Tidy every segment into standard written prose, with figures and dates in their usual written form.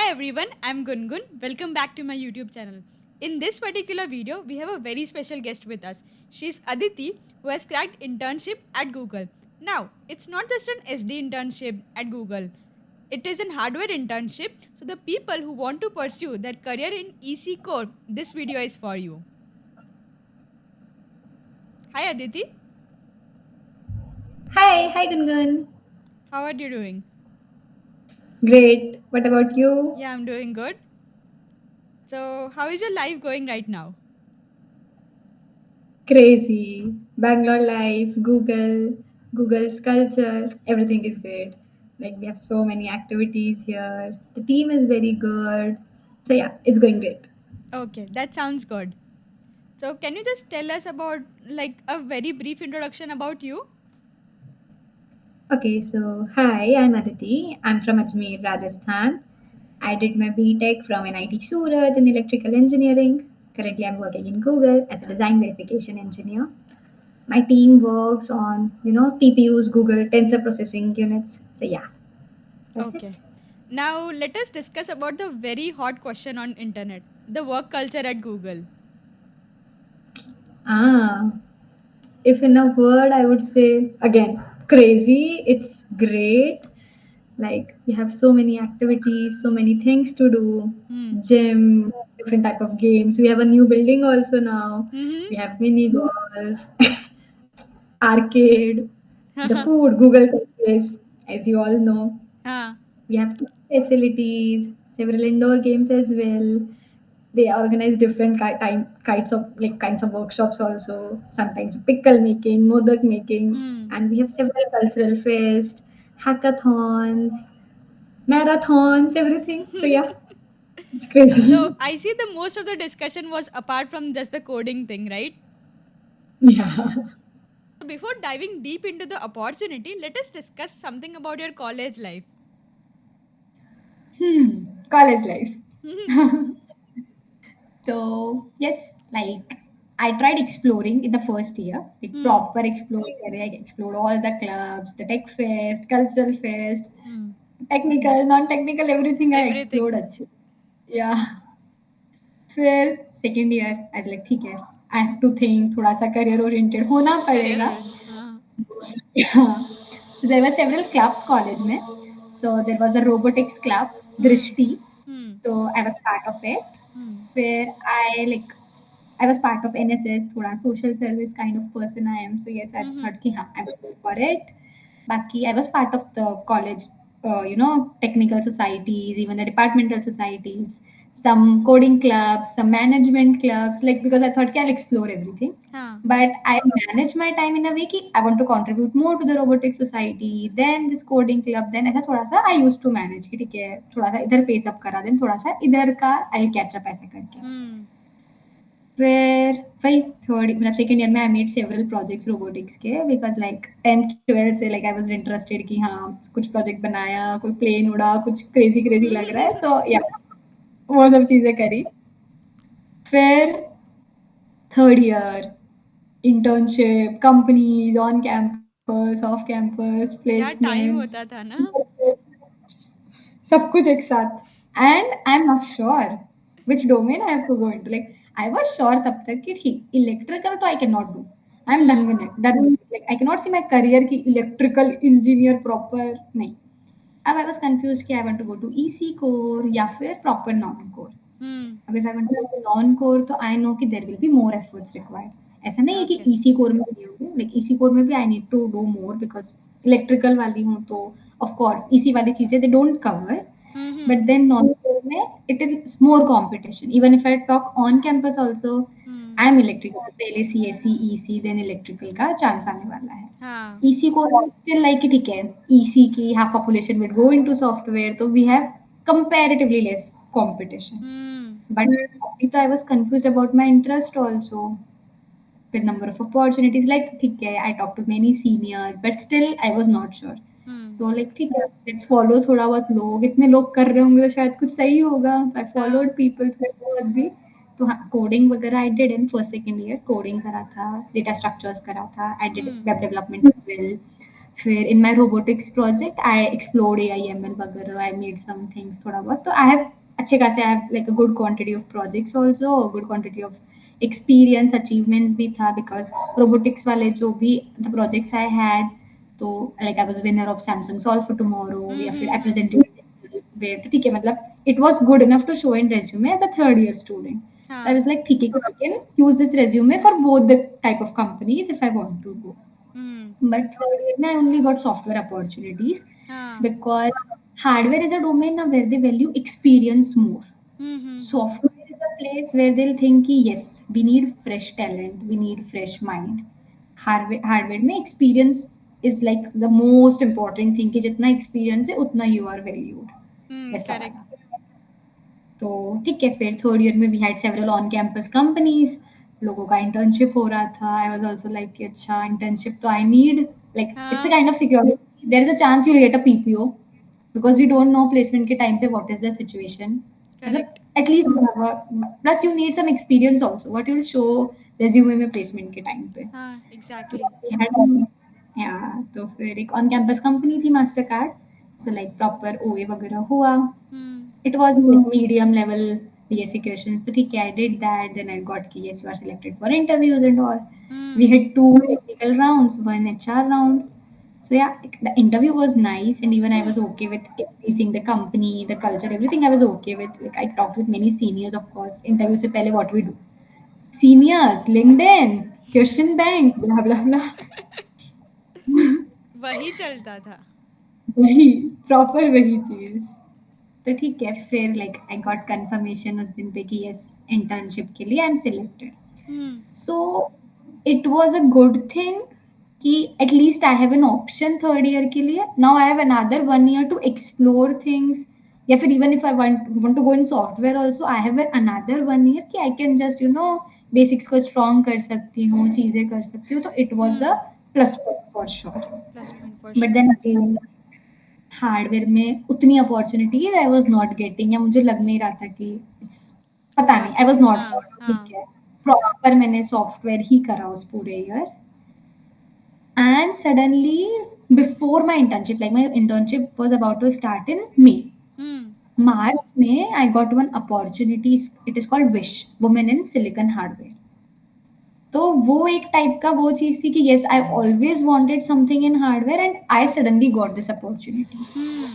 everyone, I'm Gungun. Welcome back to my YouTube channel. In this particular video, we have a very special guest with us. She's Aditi, who has cracked internship at Google. Now, it's not just an SD internship at Google. It is an hardware internship. So the people who want to pursue their career in EC core, this video is for you. Hi Aditi, Hi Gungun. how are you doing? Great. What about you? Yeah, I'm doing good. So, how is your life going right now? Crazy. Bangalore life, Google's culture, everything is great. Like we have so many activities here. The team is very good. So yeah, it's going great. Okay, that sounds good. So, can you just tell us about like a very brief introduction about you? Okay, so hi, I'm Aditi. I'm from Ajmer, Rajasthan. I did my BTech from NIT Surat in electrical engineering. Currently, I'm working in Google as a design verification engineer. My team works on, TPUs, Google Tensor Processing Units. So yeah, that's it. Okay. Now, let us discuss about the very hot question on internet, the work culture at Google. Ah, if in a word, I would say again, crazy. It's great. Like we have so many activities, so many things to do. Hmm. Gym, different type of games. We have a new building also now. Mm-hmm. We have mini golf, arcade, the food, Google cafes, as you all know. Ah. We have facilities, several indoor games as well. They organize different kinds of workshops also. Sometimes pickle making, modak making, Hmm. and we have several cultural fest, hackathons, marathons, everything. So yeah, it's So, crazy. I see the most of the discussion was apart from just the coding thing, right? Yeah. So, before diving deep into the opportunity, let us discuss something about your college life. College life. So yes, like I tried exploring in the first year, like Hmm. proper exploring. I explored all the clubs, the tech fest, cultural fest, Hmm. technical, non-technical, everything I explored. Everything. अच्छे. Yeah. फिर second year I like ठीक है आई have to think थोड़ा सा career oriented होना Career पड़ेगा. orange. So there were several clubs college में. So there was a robotics club, Hmm. Drishti. Hmm. So I was part of it. Hmm. Where I was part of NSS, थोड़ा social service kind of person I am. So yes, I Mm-hmm. thought कि हाँ, I will go for it. Baki, I was part of the college, technical societies, even the departmental societies, some coding clubs, some management clubs, like because I thought कि I'll explore everything. हाँ. But I manage my time in a way कि I want to contribute more to the robotics society, then this coding club, then ऐसा थोड़ा सा I used to manage कि ठीक है थोड़ा सा इधर pace up करा then थोड़ा सा इधर का I'll catch up ऐसा करके. Hmm. Where वही थर्ड मतलब सेकंड ईयर में I made several projects robotics के बिकॉज लाइक 10th 12th से लाइक आई वाज इंटरेस्टेड कि हाँ कुछ प्रोजेक्ट बनाया कोई प्लेन उड़ा कुछ क्रेजी क्रेजी लग रहा है सो या वो सब चीजें करी फिर third year internship companies on campus off campus क्या टाइम प्लेसमेंट्स होता था ना. सब कुछ एक साथ and I am not sure which domain I have to go into like I was sure तब तक कि ठीक इलेक्ट्रिकल तो I can not do I am done Hmm. With it done like I can not see my career की electrical engineer proper नहीं अब I was confuse कि I want to go to EC core या फिर proper non core Hmm. अब if I want to go non core तो I know कि there will be more efforts required ऐसा नहीं है कि Okay. ईसी कोर में नहीं होंगे लाइक ईसी कोर में भी I need to do more because electrical वाली हूँ तो ऑफ कोर्स ईसी वाली चीजें they don't cover Mm-hmm. but then non-core में it is more competition. Even if I talk on campus also, Hmm. I am electrical. पहले CSE, EC, then electrical का chance आने वाला है. हाँ. EC को still like ठीक है. EC की half population will go into software, तो we have comparatively less competition. Hmm. But अभी तो I was confused about my interest also. With number of opportunities like ठीक है I talked to many seniors but still I was not sure. Hmm. तो like ठीक है let's follow थोड़ा बहुत लोग इतने लोग कर रहे होंगे तो शायद कुछ सही होगा आई हाँ. फॉलोड पीपल थोड़ा बहुत भी तो हाँ कोडिंग वगैरह I did in first second year coding करा था डेटा स्ट्रक्चर्स करा था I did Hmm. Web development as well फिर in my robotics project I explored AI ML वगैरह आई मेड सम थिंग्स थोड़ा बहुत तो आई हैव अच्छे खासे I have like a good quantity of projects also, good quantity of experience, achievements भी था because robotics वाले जो भी द प्रोजेक्ट्स आई हैड, तो like I was winner of Samsung solve for tomorrow या फिर आई हम्म। प्रेजेंटेड वेयर, तो ठीक है, मतलब it was good enough to show in resume as a third year student. So I हाँ. was like, ठीक है, I can use this resume for both the type of companies if I want to go. Hmm. But third year, I only got software opportunities हाँ. because hardware is a domain now where they value experience more. Hmm. Software is a place where they'll think कि yes, we need fresh talent, we need fresh mind. Hardware में experience is like the most important thing कि जितना experience है उतना you are valued. वैसा correct. वाला. तो ठीक है, फिर थर्ड ईयर में we had several on campus companies, लोगों का इंटर्नशिप हो रहा था. आई वाज आल्सो लाइक कि अच्छा इंटर्नशिप तो I need, like it's a हाँ. Kind of security, there is a chance you will get a PPO because we don't know placement के टाइम पे व्हाट इज द सिचुएशन. मतलब correct. At least plus you need some experience also what you will show resume में placement के time पे. हाँ. तो exactly. we had, या तो फिर एक ऑन कैंपस कंपनी थी master card, so like proper ओए वगैरह हुआ. हम्म. It was like medium level DSE questions. So ठीक है, I did that. Then I got कि yes, you are selected for interviews and all. We hmm. had two technical rounds, one HR round. So yeah, the interview was nice, and even I was okay with everything, the company, the culture, everything I was okay with. Like I talked with many seniors, of course. Interview से पहले what we do? Seniors, LinkedIn, Question Bank, blah blah blah. वही चलता था. वही proper वही चीज. तो ठीक है, फिर लाइक आई गॉट कंफर्मेशन उस दिन पे कि यस, इंटर्नशिप के लिए I am selected. Hmm. So it was a good thing कि at least I have an option third year के लिए. Now I have another one year to explore things, या फिर even if I want to go in software also I have another one year कि I can just basics को strong कर सकती हूँ, चीजें कर सकती हूँ. तो it was a hmm. Plus point for sure. Plus point for but sure. Then again hardware में उतनी opportunities I was not getting, या मुझे लग नहीं रहा था कि it's, पता होगा नहीं, आई वाज कुछ. नॉट हाँ. श्योर. ठीक हाँ. है, प्रॉपर मैंने सॉफ्टवेयर ही करा उस पूरे year. And suddenly before my internship, like my internship was about to start in May, hmm. March में I got one opportunity. It is called विश, वुमेन इन सिलिकॉन हार्डवेयर. तो वो एक टाइप का वो चीज थी कि yes, I always wanted something in hardware and I suddenly got this opportunity. Hmm.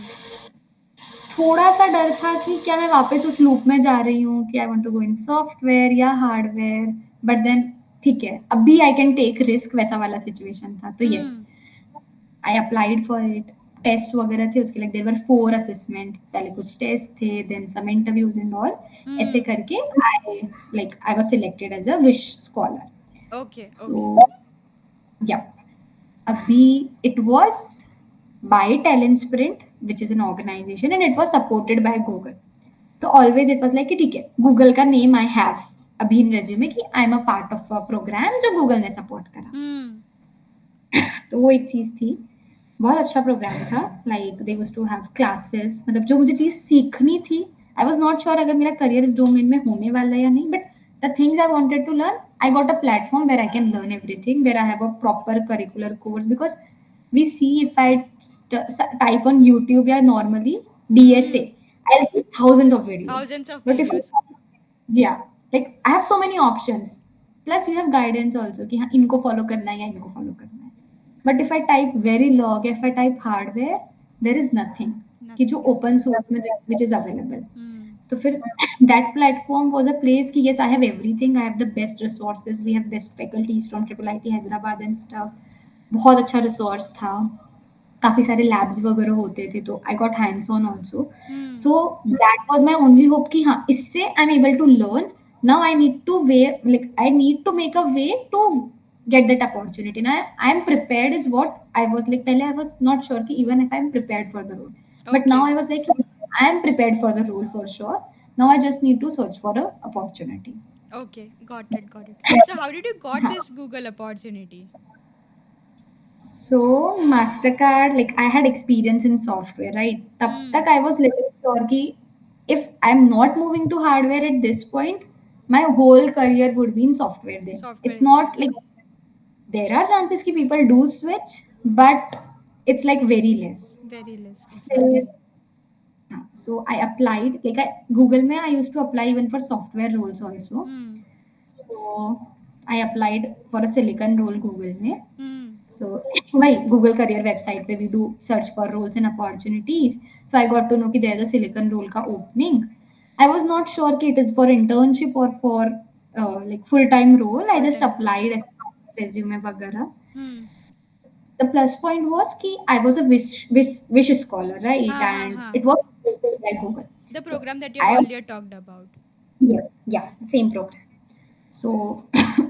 थोड़ा-सा डर था कि क्या मैं वापस उस लूप में जा रही हूँ कि I want to go in software या हार्डवेयर, बट देन ठीक है, अभी आई कैन टेक रिस्क, वैसा वाला सिचुएशन था. तो yes, hmm. I applied for it. Test वगैरह थे उसके लिए, देयर वर 4 असेसमेंट, पहले कुछ टेस्ट थे, then some interviews and all. ऐसे हम्म. करके I was selected as a विश स्कॉलर. ओके. ओके. सो या अभी it was by Talent Sprint, which is an organization, and it was supported by Google. तो always it was like कि ठीक है, Google का नेम आई हैव अभी in resume कि I am a part of a program जो Google ने support करा. हम्म. तो वो एक चीज थी. बहुत अच्छा प्रोग्राम था. Like they used to have classes, मतलब जो मुझे चीज सीखनी थी, आई वाज नॉट श्योर अगर मेरा करियर इस डोमेन में होने वाला है या नहीं, but the things I wanted to learn, I got a platform where I can learn everything, where I have a proper curricular course. Because we see if I type on YouTube या normally DSA, hmm. I'll see thousands of videos. Thousands of But if videos. yeah, like I have so many options. Plus you have guidance also कि हाँ इनको follow करना है या इनको follow करना है. But if I type very log, if I type hardware, there is nothing कि जो नथिंग है. open source में which is available. हम्म. तो फिर that platform was a place कि yes, I have everything, I have the best resources, we have best faculties from Triple IT Hyderabad and stuff. बहुत अच्छा resource था, काफ़ी सारे लैब्स वगैरह होते थे, तो I got hands on also. Hmm. So that was my only hope कि हाँ, इससे I am able to learn. Now I need to way, like I need to make a way to get that opportunity. ना I am prepared is what I was like. पहले I was not sure कि even if I am prepared for the role, but okay. Now I was like I am prepared for the role for sure. Now I just need to search for a opportunity. Okay, got it, got it. So how did you got this Google opportunity? So Mastercard, like I had experience in software, right? तब Hmm. तक I was little sure कि if I'm not moving to hardware at this point, my whole career would be in software then. Software It's not engineer. like there are chances कि people do switch, but it's like very less. Very less, So, exactly. So I applied, like Google में I used to apply even for software roles also. Hmm. So I applied for a silicon role Google में. Hmm. So my Google career website where we do search for roles and opportunities. So I got to know कि there's a silicon role का opening. I was not sure कि it is for internship or for like full time role. I Full just time role. applied as resume वगैरह. Hmm. The plus point was कि I was a wish scholar, right? Ha ha And ha. it was supported by Google. The So program that you have I earlier talked about. yeah, same program. So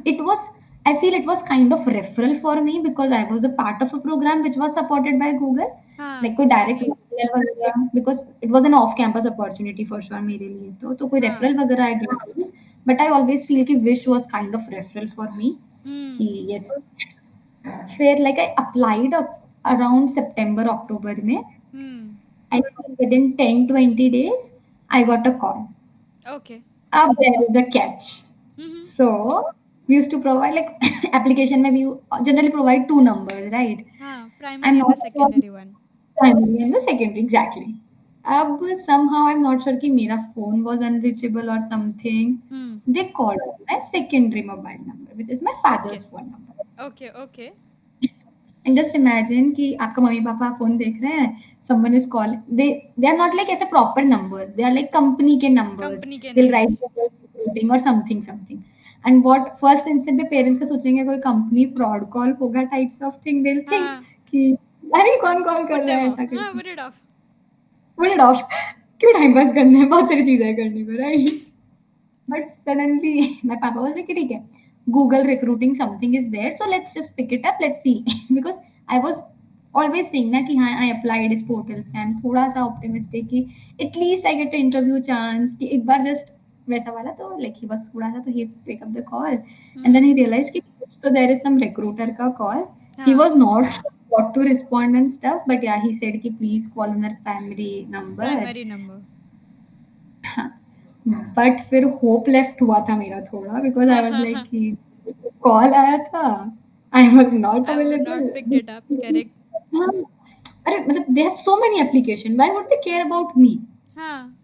it was, I feel it was kind of referral for me because I was a part of a program which was supported by Google. हाँ Like कोई direct exactly. referral वगैरह, because it was an off campus opportunity for sure मेरे लिए तो कोई हाँ. referral वगैरह I didn't use, but I always feel कि wish was kind of referral for me कि Hmm. yes. फिर like I applied around September October में, Hmm. I think within 10-20 days I got a call. Okay. Up there is a catch. Mm-hmm. So we used to provide like application maybe you generally provide two numbers, right? हाँ, I'm primary and not the sure secondary one. primary and the secondary exactly. अब somehow I'm not sure कि मेरा phone was unreachable or something. Hmm. They called my secondary mobile number, which is my father's Okay. phone number. Okay. Okay. And just imagine कि आपका mummy papa phone देख रहे हैं, someone is calling, they are not like ऐसे proper numbers, they are like company के numbers, company के they'll write numbers. recruiting or something. And what first instant पे parents का सोचेंगे कोई company fraud call होगा types of thing, they'll think हाँ. कि अरे कौन कॉल कर Put रहा them है off. ऐसा हाँ, करके, put it off. put it off, क्यों टाइम पास करना है, बहुत सारी चीजें हैं करने को, right? But suddenly my papa was like, ठीक है, Google recruiting something is there, so let's just pick it up, let's see. Because I was always saying ना कि हाँ I applied इस portal पे, I'm थोड़ा सा optimistic कि at least I get an interview chance कि एक बार just वैसा वाला तो like he was थोड़ा सा तो he pick up the call, and then he Hmm. realized कि कुछ तो there is some recruiter का call. He हाँ. was not sure what to respond and stuff, but yeah he said कि please call on our primary number. Primary number. But फिर hope left हुआ था मेरा थोड़ा बिकॉज आई हाँ was हाँ लाइक हाँ. कि कॉल आया था, I was not I would available. not picked it up. Correct. हाँ, अरे मतलब they have so many application, why would they care about me? हाँ.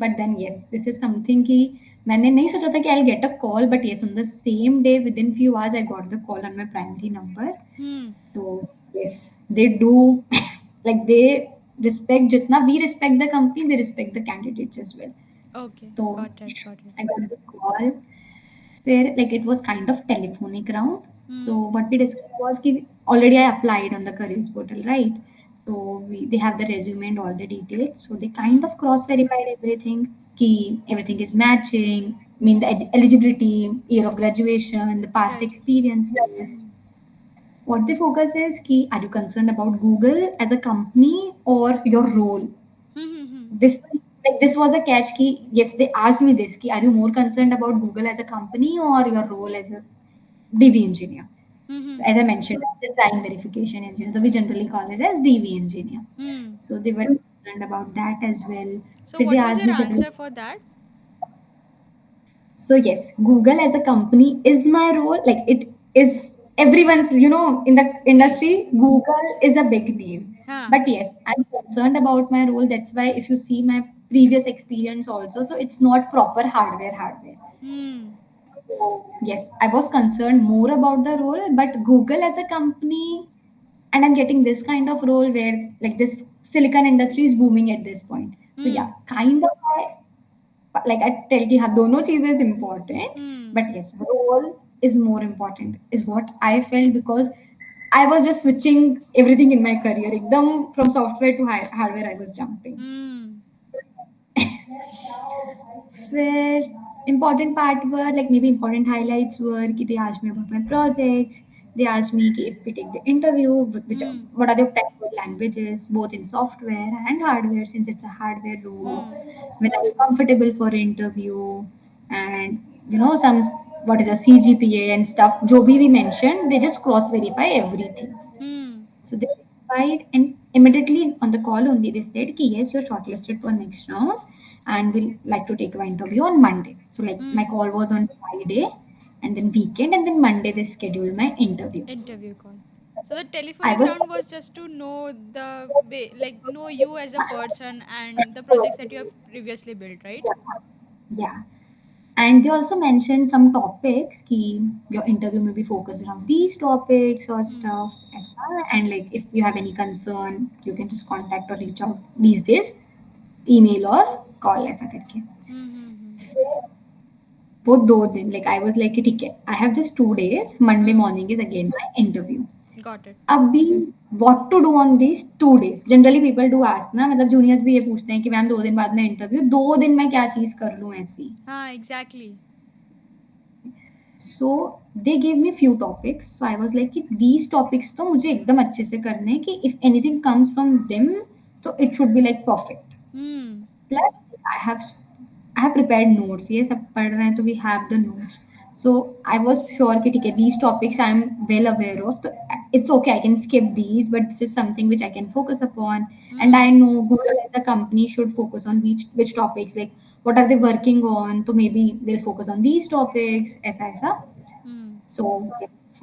But then yes this is something कि मैंने नहीं सोचा था कि I will get a call, but yes on the same day within few hours I got the call on my primary number. Hmm. तो yes they do like they respect, जितना we respect the company they respect the candidates as well. Okay. So Got it. Got it. I got the call where like it was kind of telephonic round. So Hmm. what we discussed was कि already I applied on the careers portal, right? So they have the resume and all the details. So they kind Hmm. of cross verified everything. Ki everything is matching. I mean the eligibility, year of graduation, the past Right. experiences. Hmm. What they focus is ki are you concerned about Google as a company or your role? Hmm. Hmm. Hmm. This like this was a catch key. Yes, they asked me this key, are you more concerned about Google as a company or your role as a DV engineer? Hmm. So Hmm. as I mentioned, design verification engineer, so we generally call it as DV engineer. Hmm. So they were concerned about that as well. So But they what was asked your me several. answer for that? So yes, Google as a company is my role. Like it is everyone's, in the Right. industry, Google is a big name. हाँ. But yes, I'm concerned about my role. That's why if you see my previous experience also, so it's not proper hardware. Hmm. So yes, I was concerned more about the role, but Google as a company, and I'm getting this kind of role where like this silicon industry is booming at this point. So yeah, Hmm. kind of like I tell कि हाँ दोनों चीजें is important, Hmm. but yes role is more important is what I felt because I was just switching everything in my career एकदम from software to hardware I was jumping. Hmm. Where important part were like maybe important highlights were कि they asked me about my projects. They asked me कि if we take the interview, which Hmm. what are the preferred languages, both in software and hardware, since it's a hardware role. Hmm. Whether you're comfortable for interview, and some what is a CGPA and stuff. जो भी we mentioned, they just cross verify everything. Hmm. So they verified, and immediately on the call only they said कि yes, you're shortlisted for next round, and we'll like to take an interview on Monday. So like my Hmm. call was on Friday, and then weekend, and then Monday they scheduled my interview. Interview call. So the I telephonic was round was just to know the way, like know you as a person and the projects that you have previously built, right? yeah. And they also mentioned some topics कि your interview may be focused around these topics or Hmm. stuff ऐसा, and like if you have any concern you can just contact or reach out these days email or call ऐसा करके. Hmm. वो 2 दिन like I was like कि ठीक है I have just 2 days, Monday Hmm. morning is again my interview. Got it. अभी what to do on these 2 days, generally people do ask ना, मतलब जूनियर्स भी ये पूछते हैं कि मैम 2 दिन बाद में इंटरव्यू, 2 दिन में क्या चीज कर लूं ऐसी. Exactly. So they give me few topics, so I was like कि दीज टॉपिक्स तो मुझे एकदम अच्छे से करने हैं कि if anything comes from them तो it should be like perfect. Hmm. Plus I have prepared notes, ये सब पढ़ रहे हैं तो we have the notes. So I was sure कि ठीक है these topics I am well aware of, तो it's okay I can skip these, but this is something which I can focus upon. And Hmm. I know Google as a company should focus on which topics, like what are they working on, तो maybe they'll focus on these topics ऐसा ऐसा. Hmm. So yes,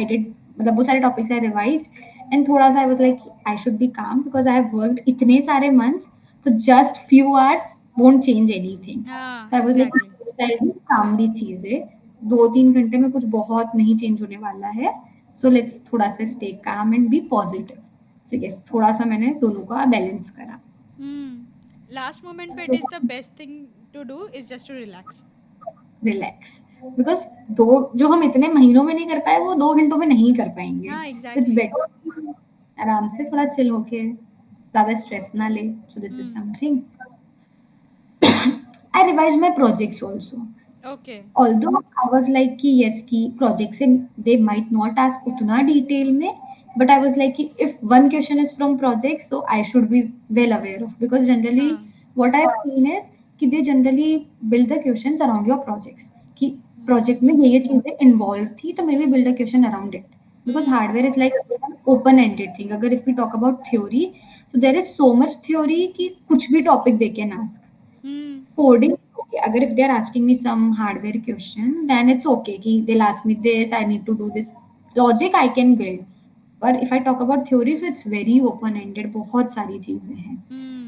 I did, मतलब वो सारे topics I revised and थोड़ा सा I was like I should be calm because I have worked इतने सारे मंथ्स, तो just few hours won't change anything. So I was Exactly. Like calmly चीजें, 2-3 घंटे में कुछ बहुत नहीं चेंज होने वाला है, सो लेट्स थोड़ा सा stay calm and be positive. So yes, थोड़ा सा मैंने दोनों का बैलेंस करा. Hmm. Last moment पे it is the best thing to do is just to relax. Relax, because दो जो हम इतने महीनों में नहीं कर पाए वो 2 घंटों में नहीं कर पाएंगे. So it's Exactly. बेटर आराम से थोड़ा चिल होके, ज्यादा स्ट्रेस ना ले. So this is Hmm. Something. I revise my projects also, Okay. although I was like कि yes कि projects in they might not ask उतना detail में, but I was like कि if one question is from projects so I should be well aware of, because generally हाँ. what I have seen is कि they generally build the questions around your projects, कि Hmm. project में ये चीजें involved थी तो maybe build a question around it, because Hmm. hardware is like an open ended thing. अगर if we talk about theory, so there is so much theory कि कुछ भी topic they can ask. Hmm. Coding, okay, अगर if they are asking me some hardware question, then it's okay कि they'll ask me this, I need to do this. Logic I can build. पर if I talk about theory, so it's very open ended, बहुत सारी चीजें हैं.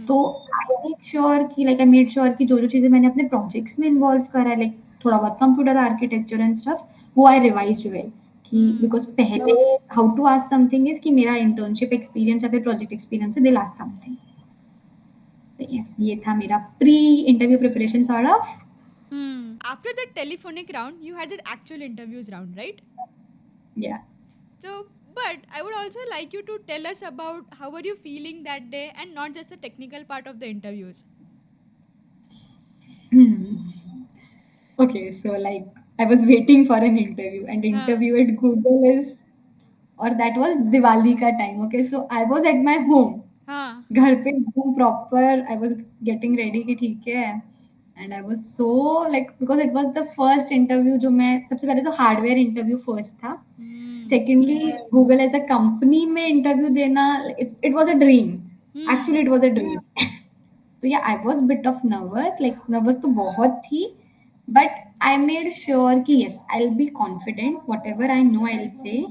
तो Hmm. I make sure कि like I made sure कि जो जो चीजें मैंने अपने प्रोजेक्ट्स में इन्वॉल्व करा है, लाइक थोड़ा बहुत कंप्यूटर आर्किटेक्चर एंड स्टफ, वो आई रिवाइज्ड वेल. कि Hmm. बिकॉज पहले how to ask something is कि मेरा इंटर्नशिप एक्सपीरियंस या फिर प्रोजेक्ट एक्सपीरियंस है, दे आस्क समथिंग. तो यस, ये था मेरा pre interview preparation sort of. Hmm. After the telephonic round, you had the actual interviews round, right? या. So, but I would also like you to tell us about how were you feeling that day and not just the technical part of the interviews. Okay, so like I was waiting for an interview, and हाँ. interview at Google is, or that was Diwali ka time. Okay, so I was at my home. हाँ. घर पे एकदम proper I was getting ready कि ठीक है. And I was so like because it was the first interview जो मैं, सबसे पहले तो हार्डवेयर इंटरव्यू फर्स्ट था. Hmm. Secondly Google as a company में इंटरव्यू देना, it was a dream. Actually Hmm. It was a dream. तो yeah I was bit of nervous, like nervous तो बहुत थी, बट आई मेड श्योर कि yes I will be confident what ever I know I will say.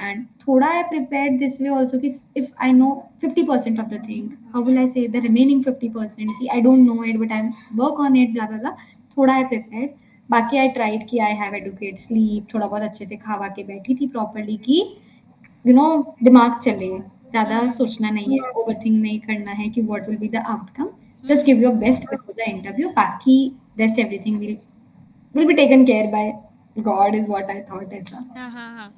And thoda I prepared this way also कि if I know 50% of the thing, how will I say the remaining 50% कि I don't know it but I work on it blah blah blah. थोड़ा I prepared. बाकी I tried कि I have adequate sleep, थोड़ा बहुत अच्छे से खा के बैठी थी properly कि दिमाग चले, ज़्यादा Hmm. सोचना नहीं है, ओवरथिंक नहीं करना है कि what will be the outcome. Just give Hmm. your best before the interview. बाकी rest everything will be taken care by God is what I thought ऐसा. हाँ.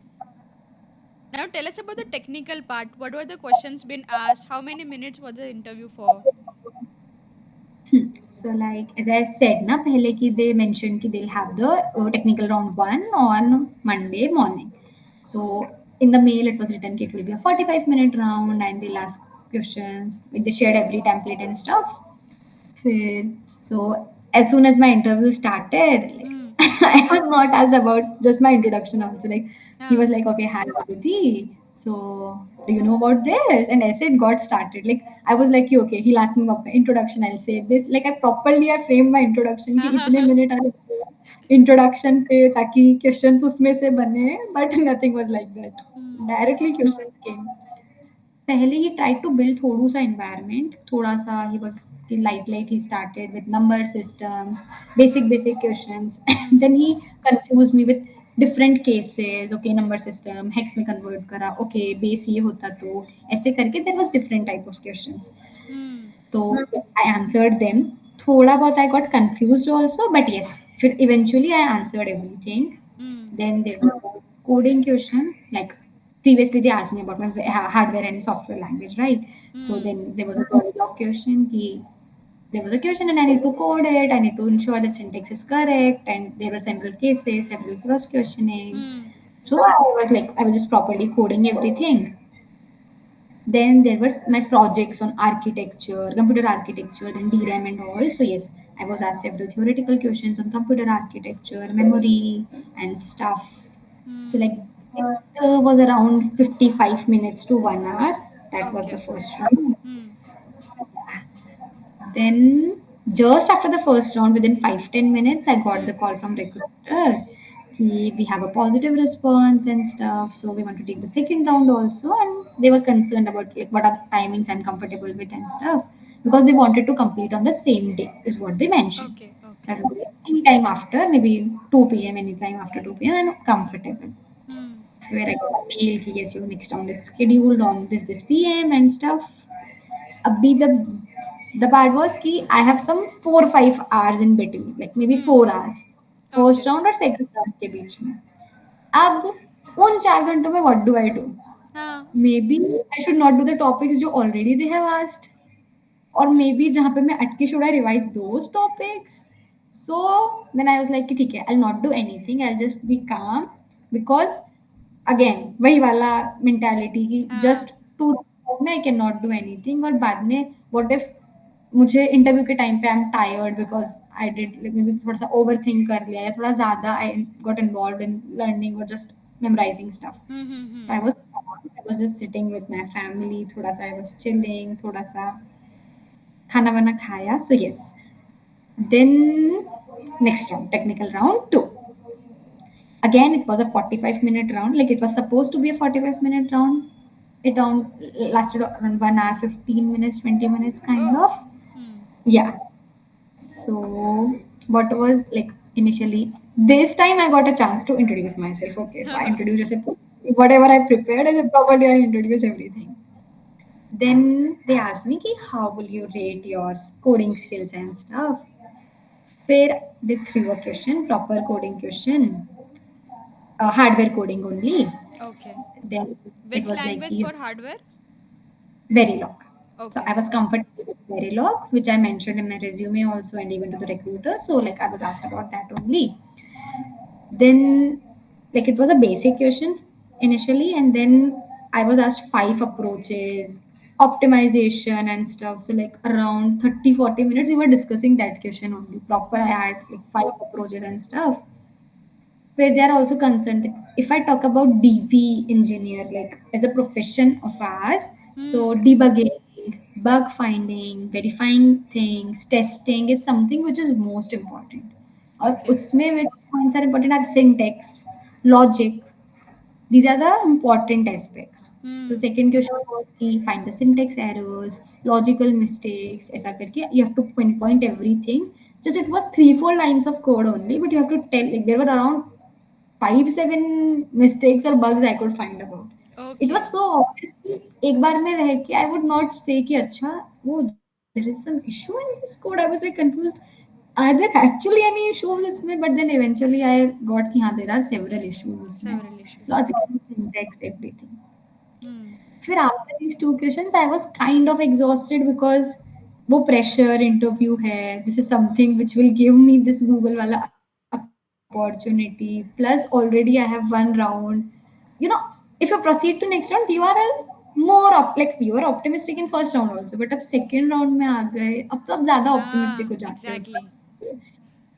Now tell us about the technical part. What were the questions been asked? How many minutes was the interview for? So like as I said na pehle ki they mentioned ki they'll have the technical round 1 on Monday morning. So in the mail it was written ki it will be a 45-minute round and they'll ask questions. Like they shared every template and stuff. फिर so as soon as my interview started, like Hmm. I was not asked about just my introduction also. Like he was हाँ. like, okay, hi Aditi. So do you know about this? And I said got started. Like I was like, okay, he'll ask me about my introduction. I'll say this. Like I framed my introduction कि इतने हाँ. minute आने introduction पे ताकि questions उसमें से बने. But nothing was like that. Directly questions came. पहले ही tried to build थोड़ा सा environment, थोड़ा सा he was light he started with number systems, basic questions. Hmm. Then he confused me with different cases. Okay, number system hex में convert करा, okay base ये होता तो ऐसे करके there was different type of questions. Hmm. तो I answered them. थोड़ा बहुत I got confused also, but yes, फिर eventually I answered everything. Hmm. Then there was a coding question. Like previously, they asked me about my hardware and software language, right? So Hmm. then there was a Polyglot question. There was a question, and I need to code it. I need to ensure that syntax is correct, and there were several cases, several cross questioning. Hmm. So I was just properly coding everything. Then there was my projects on architecture, computer architecture, then DRAM and all. So yes, I was asked several theoretical questions on computer architecture, memory, and stuff. So like Hmm. it was around 55 minutes to 1 hour. That was the Okay. first round. Hmm. Then just after the first round, within 5-10 minutes, I got Hmm. the call from recruiter. We have a positive response and stuff, so we want to take the second round also. And they were concerned about like what are the timings I'm comfortable with and stuff because they wanted to complete on the same day, is what they mentioned. Okay. Okay. That would be any time after, maybe 2 p.m. Anytime after 2 p.m. I'm comfortable. Hmm. Where I got a mail, कि yes, your next round is scheduled on this PM and stuff. Abhi the part was कि I have some 4-5 hours in between, like maybe Hmm. 4 hours, first Okay. Round और second round के बीच में. अब उन 4 घंटों में what do I do? हाँ. Maybe I should not do the topics जो ऑलरेडी दे हैव आस्क्ड, और मे बी जहाँ पे मैं अटकी should I revise those topics. So then I was like कि ठीक है, I will not do anything, I will just be calm. Because again वही वाला मेंटालिटी की हाँ. जस्ट टू में I can not do anything. और बाद में व्हाट इफ मुझे इंटरव्यू के टाइम पे I am tired because I did maybe थोड़ा सा ओवर थिंक कर लिया या थोड़ा ज्यादा I got involve in learning और just memorising stuff. Hmm. Hmm. So Hmm. I was just sitting with my family, थोड़ा सा I was chilling, थोड़ा सा खाना वाना खाया. So yes, then next round, technical round 2. Again, it was a 45-minute round. Like it was supposed to be a 45-minute round. It lasted around 1 hour, 15 minutes, 20 minutes, kind Oh. of. Hmm. Yeah. So, what was like initially, this time I got a chance to introduce myself. Okay, so I introduced whatever I prepared, I said properly, I introduced everything. Then they asked me, ki, how will you rate your coding skills and stuff? Where they threw a question, proper coding question, hardware coding only. Okay. Then it Which was like language for hardware? Verilog. So I Okay. was comfortable with Verilog, which I mentioned in my resume also and even to the recruiter. So like I was asked about that only. Then like it was a basic question initially, and then I was asked 5 approaches, optimization and stuff. So like around 30-40 minutes we were discussing that question only. Proper I Hmm. had like 5 approaches and stuff. Where they are also concerned that if I talk about DV engineer, like as a profession of ours, so Hmm. debugging, bug finding, verifying things, testing is something which is most important. और Okay. उसमें which points are important are syntax, logic. These are the important aspects. So Hmm. second question was कि find the syntax errors, logical mistakes, ऐसा करके you have to pinpoint everything. Just it was 3-4 lines of code only, but you have to tell like there were around 5-7 mistakes or bugs I could find about. It was Okay. so obvious कि एक बार में रह के I would not say कि अच्छा वो there is some issue in this code. I was like confused. Are there actually any issues इसमें? But then eventually I got कि हाँ there are several issues उसमें. Several issues. Logical syntax everything. Hmm. फिर after these 2 questions I was kind of exhausted because वो pressure interview है. This is something which will give me this Google वाला opportunity. Plus already I have one round. You know, if you proceed to next round, you are like you are optimistic in first round also, but अब second round में आ गए, अब तो आप ज़्यादा optimistic Ah, हो जाते हो उसका. exactly.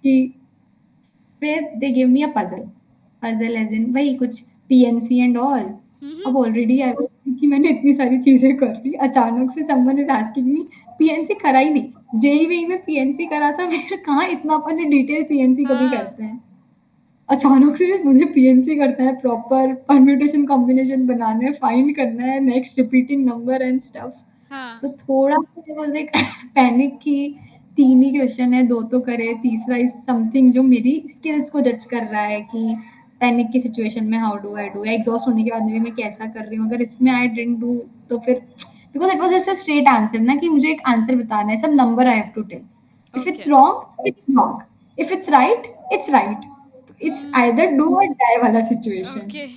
कि फिर दे give me a puzzle. Puzzle as in वही कुछ पीएनसी एंड ऑल. Mm-hmm. अब ऑलरेडी आई वाज़ कि मैंने इतनी सारी चीज़ें कर ली. अचानक से someone is asking me PNC करा ही नहीं. जेईई में पीएनसी करा था फिर कहाँ इतना अपन ने डिटेल पीएनसी कभी हाँ. करते हैं. अचानक से मुझे पीएनसी करना है, प्रॉपर परम्यूटेशन कॉम्बिनेशन बनाना है, फाइंड करना है, next repeating number and stuff. हाँ. तो थोड़ा-सा वाज़ लाइक पैनिक कि 3 ही क्वेश्चन है, 2 तो करे, तीसरा इज़ समथिंग जो मेरी स्किल्स को जज कर रहा है कि पैनिक की सिचुएशन में how do I do? Exhaust होने के बाद में भी मैं कैसा कर रही हूँ? अगर इसमें आई डिडन्ट डू तो फिर because it was just a straight answer ना कि मुझे एक आंसर बताना है, सब number I have to tell. If it's Okay. Wrong, it's wrong, if it's right, it's right. It's Hmm. Either do or die वाला सिचुएशन। Okay.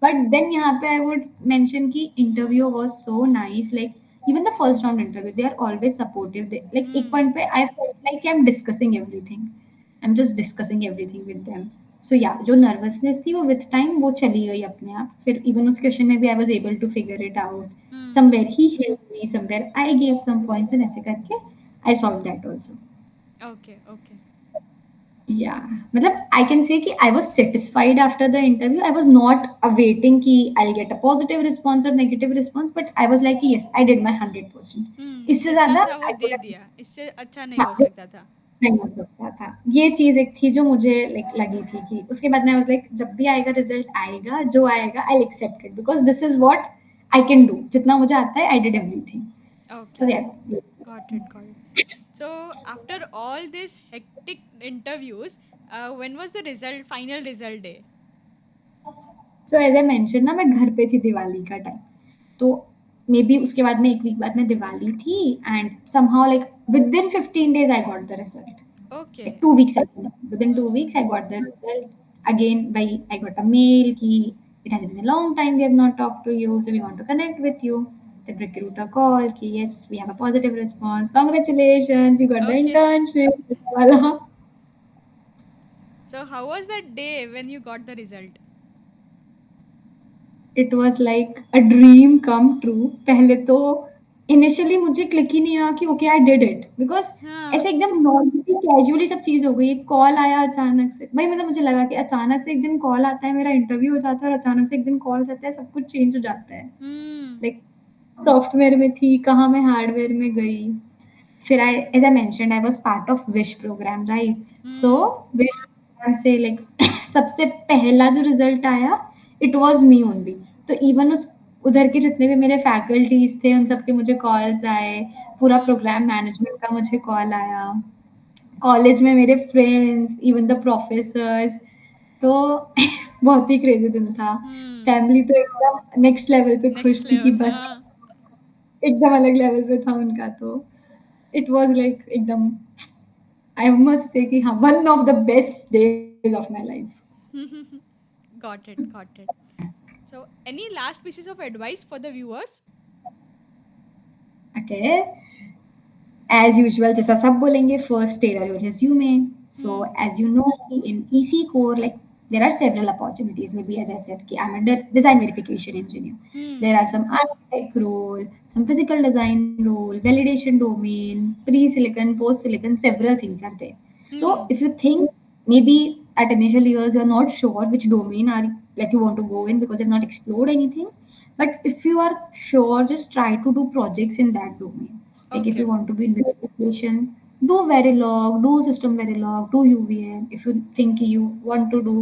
बट देन यहाँ पे आई वुड मेंशन कि interview was so nice, like even the first round interview they are always supportive, like एक Hmm. Point पे I felt like I am discussing everything, I am just discussing everything with them. So या जो nervousness थी वो with time वो चली गई अपने आप। फिर इवन उस क्वेश्चन में भी I was able to figure it out, Hmm. Somewhere he help me, somewhere I give some points and ऐसे करके I solve that also. Okay. Okay. Yeah, मतलब I can say कि I was satisfied after the interview. I was not awaiting कि I'll get a positive response or negative response, but I was like yes, I did my 100%. इससे जितना ज़्यादा था वो I they could have दिया, इससे अच्छा नहीं हाँ, हो सकता था. नहीं हो सकता था। ये चीज़ एक थी जो मुझे लाइक लगी थी कि उसके बाद मैं वाज़ लाइक जब भी आएगा रिजल्ट आएगा, जो आएगा I'll accept it because this is what I can do. जितना मुझे आता है I did everything. So Okay. yeah. Got it. Got it. So after all these hectic interviews, when was the result? Final result day? So as I mention ना मैं घर पे थी दिवाली का टाइम, तो मे बी उसके बाद में एक वीक बाद में दिवाली थी and somehow like with in 15 days I got the result, like Okay. 2 weeks actually. Within 2 weeks, Hmm. I got the result. Again, I got a mail ki it has been a long time we have not talked to you, so we want to connect with you. The recruiter called ki yes, we have a positive response. Congratulations, you got the Okay. internship. Wala. So how was that day when you got the result? It was like a dream come true. पहले तो initially मुझे click ही नहीं हुआ कि okay I did it, because हाँ. ऐसे एकदम normally casually सब चीज हो गई। एक कॉल आया अचानक से, भाई मतलब मुझे लगा कि अचानक से एक दिन कॉल आता है, मेरा इंटरव्यू हो जाता है और अचानक से एक दिन कॉल जाता है, सब कुछ चेंज हो जाता है। Hmm. लाइक सॉफ्टवेयर में थी, कहाँ मैं हार्डवेयर में गई। फिर I as I mentioned I was part of विश प्रोग्राम, राइट? So Hmm. विश प्रोग्राम से लाइक सबसे पहला जो रिजल्ट आया इट वाज मी ओनली। तो इवन उस उधर के जितने भी मेरे फैकल्टीज थे उन सबके मुझे कॉल्स आए, पूरा Hmm. प्रोग्राम मैनेजमेंट का मुझे कॉल आया, कॉलेज में मेरे फ्रेंड्स, इवन द प्रोफेसर्स। तो बहुत ही क्रेजी दिन था। Hmm. फैमिली तो एकदम नेक्स्ट लेवल पे खुश Next थी कि level. बस हाँ. एकदम अलग लेवल पे था उनका। तो इट वाज लाइक एकदम आई मस्ट से कि हाँ, one of the best days of my life. Got it. Got it. So any last pieces of advice for the viewers? Okay, as usual जैसा सब बोलेंगे, first tailor your resume. So Hmm. As you know in EC core like there are several opportunities, maybe as I said ki I'm a design verification engineer, there Hmm. are some architect role, some physical design role, validation domain, pre-silicon, post-silicon, several things are there. So Hmm. if you think maybe at initial years you're not sure which domain are like you want to go in because you've not explored anything, but if you are sure, just try to do projects in that domain. Like if you Okay. want to be in verification, do Verilog, do System Verilog, do UVM. If you think you want to do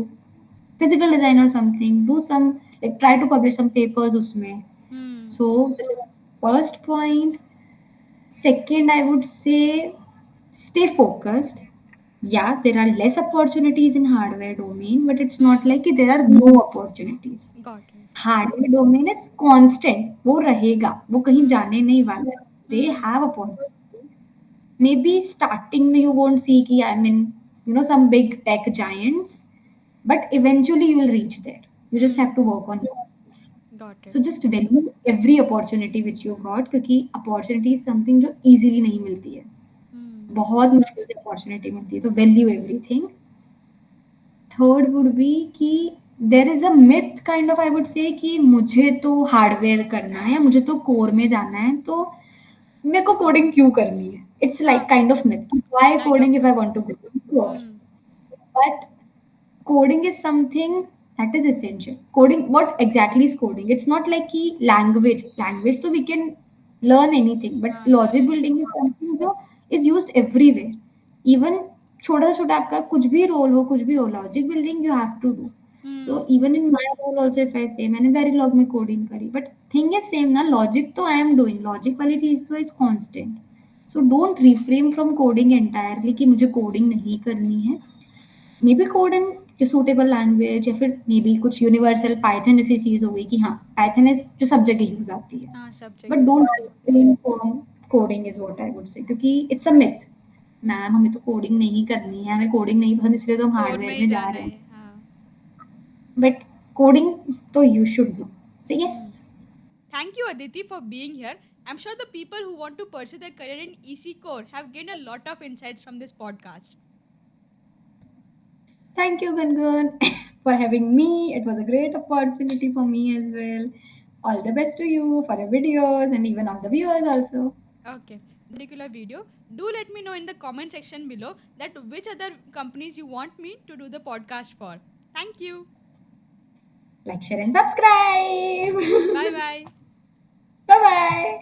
physical design or something, do some like try to publish some papers usme. Hmm. So this is first point. Second, I would say stay focused. Yeah, there are less opportunities in hardware domain, but it's not Hmm. like there are no opportunities. Got it. Hardware domain is constant, वो रहेगा, वो कहीं Hmm. जाने नहीं वाला है। They Hmm. Have opportunities. Maybe starting में you won't see कि I mean you know some big tech giants, but eventually you will reach there. You just have Hmm. To work on yourself. Got it. So just value every opportunity which you got, क्योंकि opportunity is something जो easily नहीं मिलती है, Hmm. बहुत मुश्किल से opportunity मिलती है। तो value everything. Third would be कि there is a myth kind of I would say कि मुझे तो हार्डवेयर करना है या मुझे तो कोर में जाना है, तो मेरे को कोडिंग क्यों करनी है? इट्स लाइक हाँ. Kind of myth. Why Kind of coding if I myth. Want to go to core? Hmm. But coding is something that is essential. Coding, what exactly is coding? It's not like कि language तो we can learn anything, but हाँ. Learn logic anything. building is something जो is used everywhere. Even छोटा-छोटा आपका कुछ भी role हो, कुछ भी हो, logic building you have to do. So Hmm. Even in my role also if I say मैंने वेरिलॉग में कोडिंग करी, बट थिंग इज सेम ना, लॉजिक तो आई एम डूइंग, लॉजिक वाली चीज़ तो is constant. So don't refrain from coding entirely कि मुझे कोडिंग नहीं करनी है। Maybe code in suitable language, या फिर मे बी कुछ यूनिवर्सल पाइथन जैसी चीज़ हो गई कि हाँ, पाइथन इज़ जो सब जगह यूज़ आती है। हाँ, सब बट जगह यूज डोंट होती है। Refrain from coding is what I would से, क्योंकि इट्स अ मिथ। मैम हमें तो कोडिंग नहीं करनी है, हमें कोडिंग नहीं पसंद इसलिए तो हम कोर में हार्डवेयर ही में जा जाना रहे हैं। है, हाँ। बट कोडिंग तो you should know. So yes, Hmm. Thank you, Aditi, for being here. I'm sure the people who want to pursue their career in EC Core have gained a lot of insights from this podcast. thank you Gungun for having me. It was a great opportunity for me as well. All the best to you for your videos and even all the viewers also. Okay, particular video. Do let me know in the comment section below that which other companies you want me to do the podcast for. Thank you. Like, share and subscribe. Bye bye. Bye bye.